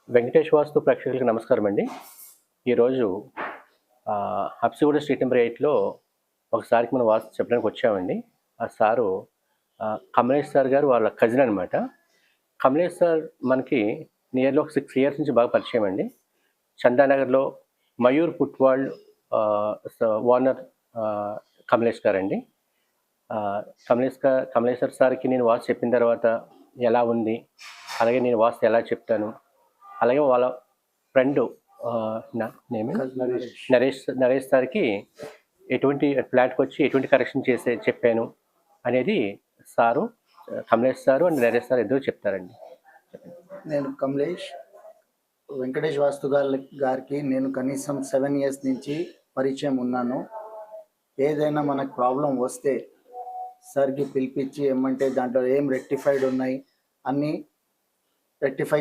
వెంకటేష్ వాస్తు ప్రేక్షకులకి నమస్కారం అండి. ఈరోజు హబ్సిగూడ స్ట్రీట్ నెంబర్ 8లో ఒకసారికి మనం వాస్తు చెప్పడానికి వచ్చామండి. ఆ సారు కమలేష్ సార్ గారు వాళ్ళ కజిన్ అనమాట. కమలేష్ సార్ మనకి నియర్లీ ఒక 6 ఇయర్స్ నుంచి బాగా పరిచయం అండి. చందానగర్లో మయూర్ ఫుట్‌వాల్ ఓనర్ కమలేష్ గారండి. కమలేష్ సార్‌కి నేను వాస్తు చెప్పిన తర్వాత ఎలా ఉంది, అలాగే నేను వాస్తు ఎలా చెప్తాను, అలాగే వాళ్ళ ఫ్రెండు నరేష్ సార్కి ఎటువంటి ఫ్లాట్కి వచ్చి ఎటువంటి కరెక్షన్ చెప్పాను అనేది sir, Kamlesh sir and Naresh sir ఇద్దరు చెప్తారండి. నేను కమలేష్, వెంకటేష్ వాస్తు గారికి నేను కనీసం 7 ఇయర్స్ నుంచి పరిచయం ఉన్నాను. ఏదైనా మనకు ప్రాబ్లం వస్తే సార్కి పిలిపించి ఏమంటే దాంట్లో ఏం రెక్టిఫైడ్ ఉన్నాయి అన్నీ రెక్టిఫై